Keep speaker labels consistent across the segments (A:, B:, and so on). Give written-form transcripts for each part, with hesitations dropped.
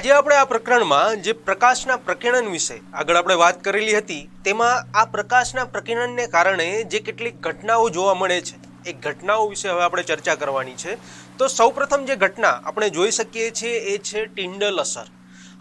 A: આજે આપણે આ પ્રકરણમાં જે પ્રકાશના પ્રકિરણ વિશે આગળ આપણે વાત કરેલી હતી તેમાં આ પ્રકાશના પ્રકિરણને કારણે જે કેટલીક ઘટનાઓ જોવા મળે છે એ ઘટનાઓ વિશે હવે આપણે ચર્ચા કરવાની છે। તો સૌપ્રથમ જે ઘટના આપણે જોઈ શકીએ છીએ એ છે ટિન્ડલ અસર।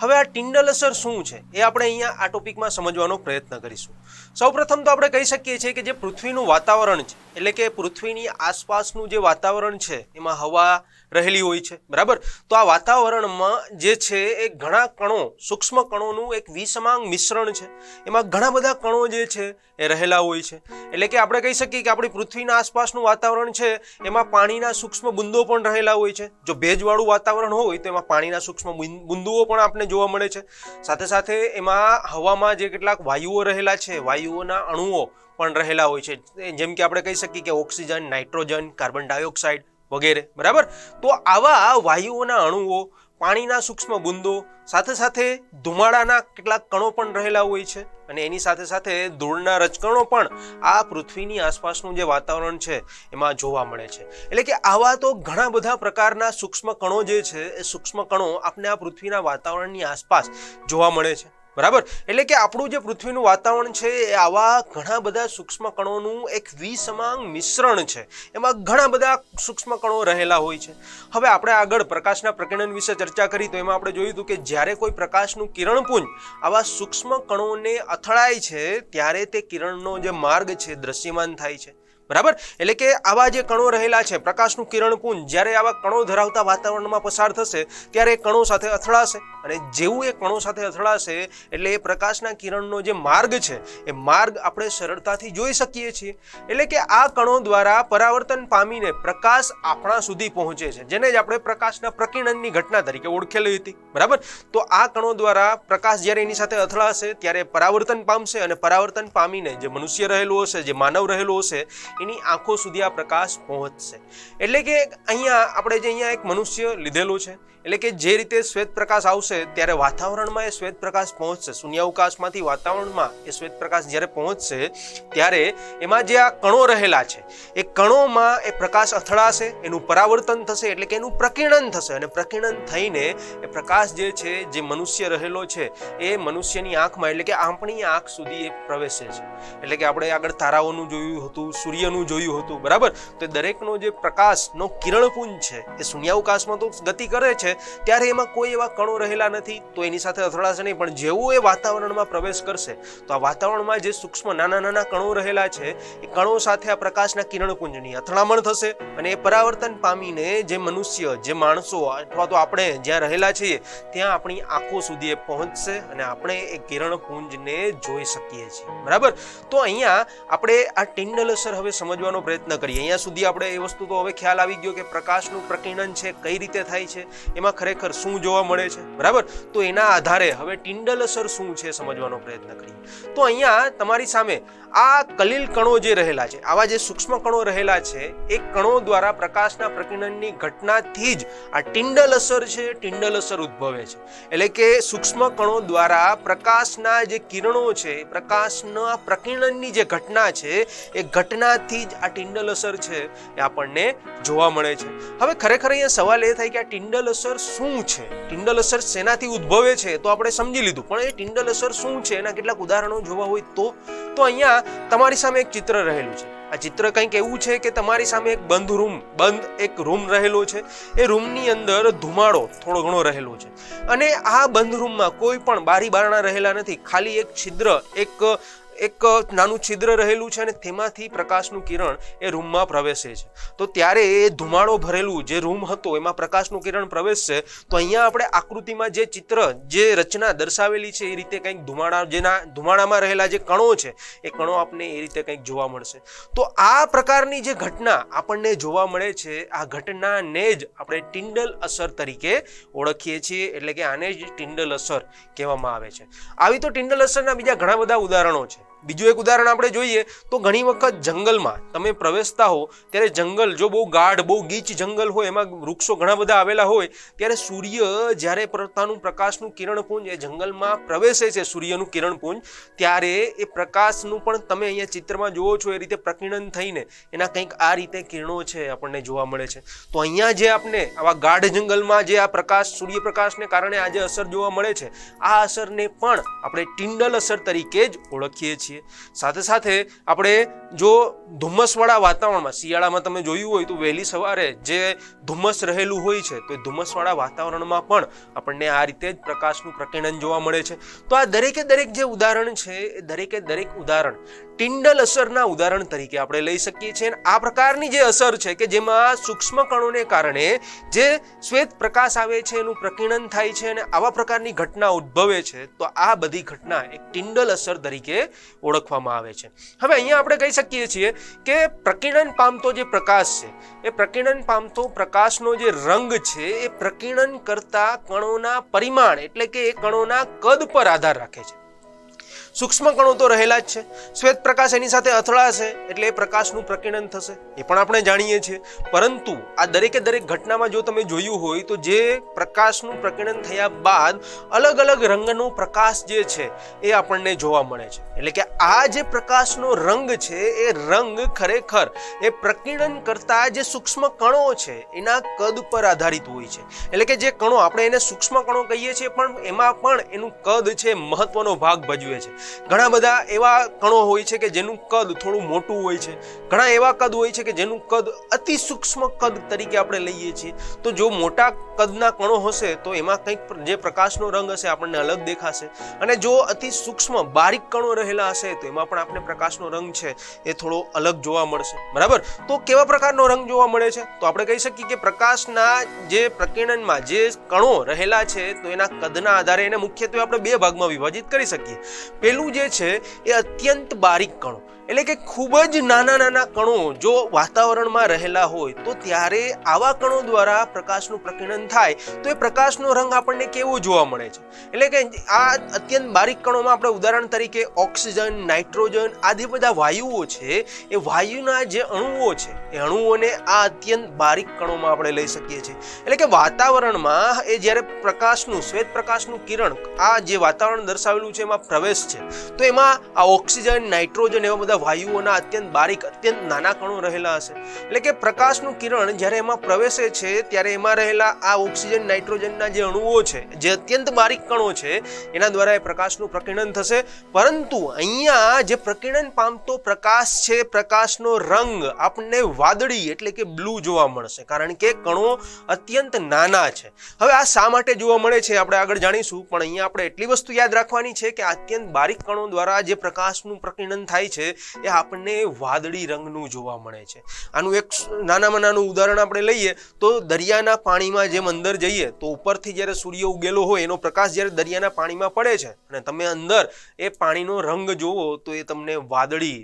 A: હવે આ ટિન્ડલ અસર શું છે એ આપણે અહીંયા આ ટોપિકમાં સમજવાનો પ્રયત્ન કરીશું। સૌપ્રથમ તો આપણે કહી શકીએ છીએ કે જે પૃથ્વીનું વાતાવરણ છે એટલે કે પૃથ્વીની આસપાસનું જે વાતાવરણ છે એમાં હવા રહેલી હોય છે, બરાબર। તો આ વાતાવરણમાં જે છે એ ઘણા કણો, સૂક્ષ્મ કણોનું એક વિષમાંગ મિશ્રણ છે। એમાં ઘણા બધા કણો જે છે એ રહેલા હોય છે, એટલે કે આપણે કહી શકીએ કે આપણી પૃથ્વીના આસપાસનું વાતાવરણ છે એમાં પાણીના સૂક્ષ્મ બિંદુઓ પણ રહેલા હોય છે। જો ભેજવાળું વાતાવરણ હોય તો એમાં પાણીના સૂક્ષ્મ બિંદુઓ પણ આપણે જોવા મળે છે। સાથે સાથે એમાં હવામાં જે કેટલાક વાયુઓ રહેલા છે, વાયુઓના અણુઓ પણ રહેલા હોય છે, જેમ કે આપણે કહી શકીએ કે ઓક્સિજન, નાઇટ્રોજન, કાર્બન ડાયોક્સાઇડ વગેરે, બરાબર। તો આવા વાયુઓના અણુઓ, પાણીના સૂક્ષ્મ બિંદુઓ, સાથે સાથે ધુમાડાના કેટલાક કણો પણ રહેલા હોય છે અને એની સાથે સાથે ધૂળના રજકણો પણ આ પૃથ્વીની આસપાસનું જે વાતાવરણ છે એમાં જોવા મળે છે। એટલે કે આવા તો ઘણા બધા પ્રકારના સૂક્ષ્મ કણો જે છે એ સૂક્ષ્મ કણો આપણે આ પૃથ્વીના વાતાવરણની આસપાસ જોવા મળે છે, બરાબર। એટલે કે આપણું જે પૃથ્વીનું વાતાવરણ છે એ આવા ઘણા બધા સૂક્ષ્મ કણોનું એક વિષમાંગ મિશ્રણ છે, એમાં ઘણા બધા સૂક્ષ્મ કણો રહેલા હોય છે। હવે આપણે આગળ પ્રકાશના પ્રકિરણ વિશે ચર્ચા કરી તો એમાં આપણે જોયું હતું કે જ્યારે કોઈ પ્રકાશનું કિરણપુંજ આવા સૂક્ષ્મ કણોને અથડાય છે ત્યારે તે કિરણનો જે માર્ગ છે દ્રશ્યમાન થાય છે, બરાબર। એટલે કે આવા જે કણો રહેલા છે, પ્રકાશનું કિરણપુંજ જ્યારે આવા કણો ધરાવતા વાતાવરણમાં પસાર થશે ત્યારે એ કણો સાથે અથડાશે અને જેવું એ કણો સાથે અથડાશે એટલે એ પ્રકાશના કિરણનો જે માર્ગ છે એ માર્ગ આપણે સરળતાથી જોઈ શકીએ છીએ। એટલે કે આ કણો દ્વારા પરાવર્તન પામીને પ્રકાશ આપણા સુધી પહોંચે છે, જેને જ આપણે પ્રકાશના પ્રકિરણની ઘટના તરીકે ઓળખેલી હતી, બરાબર। તો આ કણો દ્વારા પ્રકાશ જ્યારે એની સાથે અથડાશે ત્યારે પરાવર્તન પામશે અને પરાવર્તન પામીને જે મનુષ્ય રહેલું હશે, જે માનવ રહેલો હશે એની આંખો સુધી આ પ્રકાશ પહોંચશે। એટલે કે અહીંયા આપણે જે અહીંયા એક મનુષ્ય લીધેલો છે એટલે કે જે રીતે શ્વેત પ્રકાશ આવશે ત્યારે વાતાવરણમાં એ શ્વેત પ્રકાશ પહોંચશે, શૂન્યાવકાશમાંથી વાતાવરણમાં એ શ્વેત પ્રકાશ જ્યારે પહોંચશે ત્યારે એમાં જે આ કણો રહેલા છે એ કણોમાં એ પ્રકાશ અથડાશે, એનું પરાવર્તન થશે એટલે કે એનું પ્રકિરણ થશે અને પ્રકિરણ થઈને એ પ્રકાશ જે છે જે મનુષ્ય રહેલો છે એ મનુષ્યની આંખમાં એટલે કે આપણી આંખ સુધી એ પ્રવેશે છે। એટલે કે આપણે આગળ તારાઓનું જોયું હતું, સૂર્યનું જોયું હતું, બરાબર। તો દરેકનો જે પ્રકાશનો કિરણપુંજ છે એ શૂન્યાવકાશમાં તો ગતિ કરે છે ત્યારે એમાં કોઈ એવા કણો રહેલા નથી તો એની સાથે અથડાશે નહીં, પણ જેવું એ વાતાવરણમાં પ્રવેશ કરશે તો આ વાતાવરણમાં જે સૂક્ષ્મ નાના નાના કણો રહેલા છે એ કણો સાથે આ પ્રકાશના કિરણપુંજની અથડામણ થશે અને એ પરાવર્તન પામીને જે મનુષ્ય, જે માણસો અથવા તો આપણે જ્યાં રહેલા છીએ ત્યાં આપણી આંખો સુધી એ પહોંચશે અને આપણે એ કિરણપુંજને જોઈ શકીએ છીએ, બરાબર। તો અહીંયા આપણે આ ટિન્ડલ અસર હવે સમજવાનો પ્રયત્ન કરીએ। અહીંયા સુધી આપણે એ વસ્તુ તો હવે ખ્યાલ આવી ગયો કે પ્રકાશનું પ્રકિરણ છે કઈ રીતે થાય છે, એમાં ખરેખર શું જોવા મળે છે, બરાબર। તો એના આધારે હવે ટિન્ડલ અસર શું છે સમજવાનો પ્રયત્ન કરીએ। તો અહીંયા તમારી સામે આ કલીલ કણો જે રહેલા છે, આવા જે સૂક્ષ્મ કણો રહેલા છે એ કણો દ્વારા પ્રકાશના પ્રકિરણની ઘટનાથી જ આ ટિન્ડલ અસર છે, ટિન્ડલ અસર ઉદ્ભવે છે। એટલે કે સૂક્ષ્મ કણો દ્વારા પ્રકાશના જે કિરણો છે, પ્રકાશના પ્રકિરણની જે ઘટના છે એ ઘટનાથી જ આ ટિન્ડલ અસર છે એ આપણને જોવા મળે છે। હવે ખરેખર અહીંયા સવાલ એ થાય કે આ ટિન્ડલ અસર શું છે, ટિન્ડલ અસર શેનાથી ઉદ્ભવે છે તો આપણે સમજી લીધું, પણ એ ટિન્ડલ અસર શું છે એના કેટલાક ઉદાહરણો જોવા હોય તો અહીંયા તમારી સામે એક ચિત્ર રહેલું છે। આ ચિત્ર કંઈક એવું છે કે તમારી સામે એક બંધ એક રૂમ રહેલો છે, એ રૂમની અંદર ધુમાડો થોડો ઘણો રહેલો છે અને આ બંધ રૂમમાં કોઈ પણ બારી બારણા રહેલા નથી, ખાલી એક છિદ્ર, એક નાનું છિદ્ર રહેલું છે અને તેમાંથી પ્રકાશનું કિરણ એ રૂમમાં પ્રવેશે છે। તો ત્યારે એ ધુમાડો ભરેલું જે રૂમ હતો એમાં પ્રકાશનું કિરણ પ્રવેશશે તો અહીંયા આપણે આકૃતિમાં જે ચિત્ર, જે રચના દર્શાવેલી છે એ રીતે કંઈક ધુમાડામાં રહેલા જે કણો છે એ કણો આપણને એ રીતે કંઈક જોવા મળશે। તો આ પ્રકારની જે ઘટના આપણને જોવા મળે છે આ ઘટનાને જ આપણે ટિન્ડલ અસર તરીકે ઓળખીએ છીએ, એટલે કે આને જ ટિન્ડલ અસર કહેવામાં આવે છે। આવી તો ટિન્ડલ અસરના બીજા ઘણા બધા ઉદાહરણો છે, બીજું એક ઉદાહરણ આપણે જોઈએ તો ઘણી વખત જંગલમાં તમે પ્રવેશતા હો ત્યારે જંગલ જો બહુ ગાઢ બહુ ગીચ જંગલ હોય, એમાં વૃક્ષો ઘણા બધા આવેલા હોય, ત્યારે સૂર્ય જ્યારે પોતાનું પ્રકાશનું કિરણપુંજ એ જંગલમાં પ્રવેશે છે, સૂર્યનું કિરણપુંજ, ત્યારે એ પ્રકાશનું પણ તમે અહીંયા ચિત્રમાં જુઓ છો એ રીતે પ્રકીર્ણન થઈને એના કંઈક આ રીતે કિરણો છે આપણને જોવા મળે છે. તો અહીંયા જે આપણે આવા ગાઢ જંગલમાં જે આ પ્રકાશ સૂર્યપ્રકાશને કારણે આ જે અસર જોવા મળે છે, આ અસરને પણ આપણે ટિન્ડલ અસર તરીકે જ ઓળખીએ છીએ. સાથે સાથે આપણે જો ધુમ્મસવાળા વાતાવરણમાં, શિયાળામાં તમે જોયું હોય તો વહેલી સવારે જે ધુમ્મસ રહેલું હોય છે, તો એ ધુમ્મસવાળા વાતાવરણમાં પણ આપણને આ રીતે જ પ્રકાશનું પ્રકીર્ણન જોવા મળે છે. તો આ દરેકે દરેક જે ઉદાહરણ છે એ દરેકે દરેક ઉદાહરણ ટિન્ડલ અસરના ઉદાહરણ તરીકે આપણે લઈ શકીએ છીએ. આ પ્રકારની જે અસર છે કે જેમાં સૂક્ષ્મ કણોને કારણે જે શ્વેત પ્રકાશ આવે છે એનું પ્રકીર્ણન થાય છે અને આવા પ્રકારની ઘટના ઉદ્ભવે છે, તો આ બધી ઘટના એક ટિન્ડલ અસર તરીકે ઓળખવામાં આવે છે. હવે અહીંયા આપણે કહી શકીએ છીએ કે પ્રકીર્ણન પામતો જે પ્રકાશ છે, એ પ્રકીર્ણન પામતો પ્રકાશનો જે રંગ છે એ પ્રકીર્ણન કરતા કણોના પરિમાણ એટલે કે એ કણોના કદ પર આધાર રાખે છે. સૂક્ષ્મ કણો તો રહેલા જ છે, શ્વેત પ્રકાશ એની સાથે અથડાશે એટલે એ પ્રકાશનું પ્રકીર્ણન થશે, એ પણ આપણે જાણીએ છીએ. પરંતુ આ દરેકે દરેક ઘટનામાં જો તમે જોયું હોય તો જે પ્રકાશનું પ્રકીર્ણન થયા બાદ અલગ અલગ રંગનો પ્રકાશ જે છે એ આપણને જોવા મળે છે. એટલે કે આ જે પ્રકાશનો રંગ છે એ રંગ ખરેખર એ પ્રકીર્ણન કરતા જે સૂક્ષ્મ કણો છે એના કદ પર આધારિત હોય છે. એટલે કે જે કણો આપણે એને સૂક્ષ્મ કણો કહીએ છીએ, પણ એમાં પણ એનું કદ છે મહત્વનો ભાગ ભજવે છે. ઘણા બધા એવા કણો હોય છે કે જેનું કદ થોડું મોટું હોય છે, ઘણા એવા કદ હોય છે કે જેનું કદ અતિ સૂક્ષ્મ કદ તરીકે આપણે લઈએ છીએ. તો જો મોટા કદના કણો હશે તો એમાં કંઈક જે પ્રકાશનો રંગ હશે આપણને અલગ દેખાશે, અને જો અતિ સૂક્ષ્મ બારીક કણો રહેલા હશે તો એમાં પણ આપણે પ્રકાશનો રંગ છે એ થોડો અલગ જોવા મળશે. બરાબર? તો કેવા પ્રકારનો રંગ જોવા મળે છે? તો આપણે કહી શકીએ કે પ્રકાશના જે પ્રકીર્ણનમાં જે કણો રહેલા છે તો એના કદના આધારે એને મુખ્યત્વે આપણે બે ભાગમાં વિભાજિત કરી શકીએ. પેલું જે છે એ અત્યંત બારીક કણો, એટલે કે ખૂબ જ નાના નાના કણો જો વાતાવરણમાં રહેલા હોય તો ત્યારે આવા કણો દ્વારા પ્રકાશનું પ્રકીર્ણન થાય તો એ પ્રકાશનો રંગ આપણને કેવો જોવા મળે છે. એટલે કે આ અત્યંત બારીક કણોમાં આપણે ઉદાહરણ તરીકે ઓક્સિજન, નાઇટ્રોજન આદિ બધા વાયુઓ છે, એ વાયુના જે અણુઓ છે એ અણુઓને આ અત્યંત બારીક કણોમાં આપણે લઈ શકીએ છીએ. એટલે કે વાતાવરણમાં એ જ્યારે પ્રકાશનું શ્વેત પ્રકાશનું કિરણ આ જે વાતાવરણ દર્શાવેલું છે એમાં પ્રવેશ છે, તો એમાં આ ઓક્સિજન, નાઇટ્રોજન એવા બધા વાયુઓના અત્યંત બારીક અત્યંત નાના કણો રહેલા હશે. એટલે કે પ્રકાશનું કિરણ જ્યારે એમાં પ્રવેશે છે ત્યારે એમાં રહેલા આ ઓક્સિજન, નાઇટ્રોજનના જે અણુઓ છે, જે અત્યંત બારીક કણો છે, એના દ્વારા એ પ્રકાશનું પ્રકીર્ણન થશે. પરંતુ અહીંયા જે પ્રકીર્ણન પામતો પ્રકાશ છે, પ્રકાશનો રંગ આપણને વાદળી એટલે કે બ્લુ જોવા મળશે, કારણ કે કણો અત્યંત નાના છે. હવે આ શા માટે જોવા મળે છે આપણે આગળ જાણીશું, પણ અહીંયા આપણે એટલી વસ્તુ યાદ રાખવાની છે કે અત્યંત બારીક કણો દ્વારા જે પ્રકાશનું પ્રકીર્ણન થાય છે એ આપણને વાદળી રંગનું જોવા મળે છે. આનું એક નાનામાં નાનું ઉદાહરણ આપણે લઈએ તો દરિયાના પાણીમાં જેમ અંદર જઈએ તો ઉપરથી જ્યારે સૂર્ય ઉગેલો હોય એનો પ્રકાશ જ્યારે દરિયાના પાણીમાં પડે છે અને તમે અંદર એ પાણીનો રંગ જોવો તો એ તમને વાદળી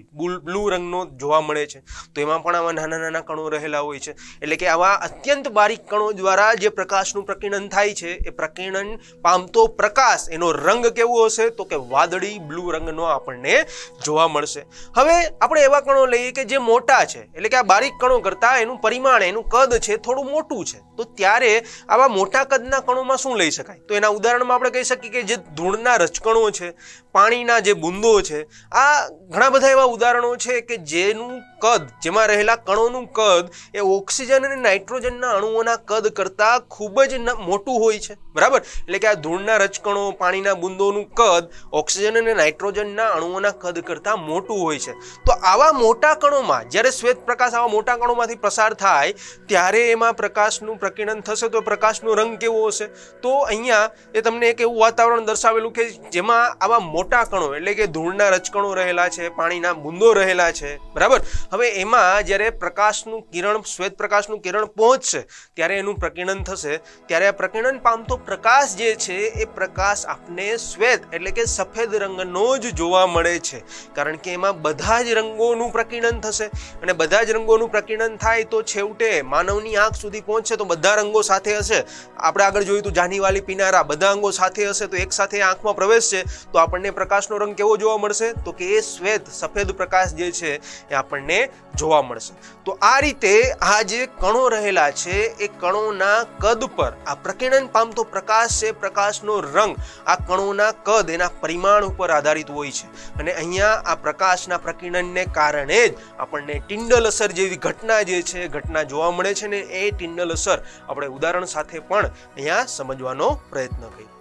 A: બ્લુ રંગનો જોવા મળે છે. તો એમાં પણ આવા નાના નાના કણો રહેલા હોય છે. એટલે કે આવા અત્યંત બારીક કણો દ્વારા જે પ્રકાશનું પ્રકીર્ણન થાય છે એ પ્રકીર્ણન પામતો પ્રકાશ એનો રંગ કેવો હશે તો કે વાદળી બ્લુ રંગનો આપણને જોવા મળશે. હવે આપણે એવા કણો લઈએ કે જે મોટા છે, એટલે કે આ બારીક કણો કરતા એનું પરિમાણ એનું કદ છે થોડું મોટું છે, તો ત્યારે આવા મોટા કદના કણોમાં શું લઈ શકાય? તો એના ઉદાહરણમાં આપણે કહી શકીએ કે જે ધૂળના રજકણો છે, પાણીના જે બુંદો છે, આ ઘણા બધા એવા ઉદાહરણો છે કે જેનું કદ, જેમાં રહેલા કણોનું કદ એ ઓક્સિજન અને નાઇટ્રોજનના અણુઓના કદ કરતા ખૂબ જ મોટું હોય છે. બરાબર? એટલે કે આ ધૂળના રજકણો, પાણીના બુંદોનું કદ ઓક્સિજન અને નાઇટ્રોજનના અણુઓના કદ કરતા મોટું હોય છે. તો આવા મોટા કણોમાં જ્યારે શ્વેત પ્રકાશ આવા મોટા કણોમાંથી પસાર થાય ત્યારે એમાં પ્રકાશનું પ્રકીર્ણન થશે તો પ્રકાશનો રંગ કેવો હશે? તો અહીંયા એ તમને એક એવું વાતાવરણ દર્શાવેલું કે જેમાં આવા મોટા કણો એટલે કે ધૂળના રજકણો રહેલા છે, પાણીના બુંદો રહેલા છે. બરાબર? હવે એમાં જ્યારે પ્રકાશનું કિરણ, શ્વેત પ્રકાશનું કિરણ પહોંચશે ત્યારે એનું પ્રકીર્ણન થશે. ત્યારે આ પ્રકીર્ણન પામતો પ્રકાશ જે છે એ પ્રકાશ આપને શ્વેત એટલે કે સફેદ રંગનો જ જોવા મળે છે, કારણ કે એમાં બધા જ રંગોનું પ્રકીર્ણન થશે અને બધા જ રંગોનું પ્રકીર્ણન થાય તો છેવટે માનવની આંખ સુધી પહોંચશે તો બધા રંગો સાથે હશે. આપણે આગળ જોયું તો જાનીવાલી પીનારા બધા અંગો સાથે હશે તો એક સાથે આંખમાં પ્રવેશશે તો આપણને પ્રકાશનો રંગ કેવો જોવા મળશે? તો કે એ શ્વેત સફેદ પ્રકાશ જે છે એ આપણને જોવા મળશે. તો આ રીતે આ જે કણો રહેલા છે એ કણોના કદ પર આ પ્રકીર્ણન પામતો પ્રકાશ છે, પ્રકાશનો રંગ આ કણોના કદ એના પરિમાણ ઉપર આધારિત હોય છે. અને અહીંયા આ પ્રકાશના પ્રકીર્ણનને કારણે જ આપણને ટિન્ડલ અસર જેવી ઘટના જે છે ઘટના જોવા મળે છે. ને એ ટિન્ડલ અસર આપણે ઉદાહરણ સાથે પણ અહીંયા સમજવાનો પ્રયત્ન કરીએ.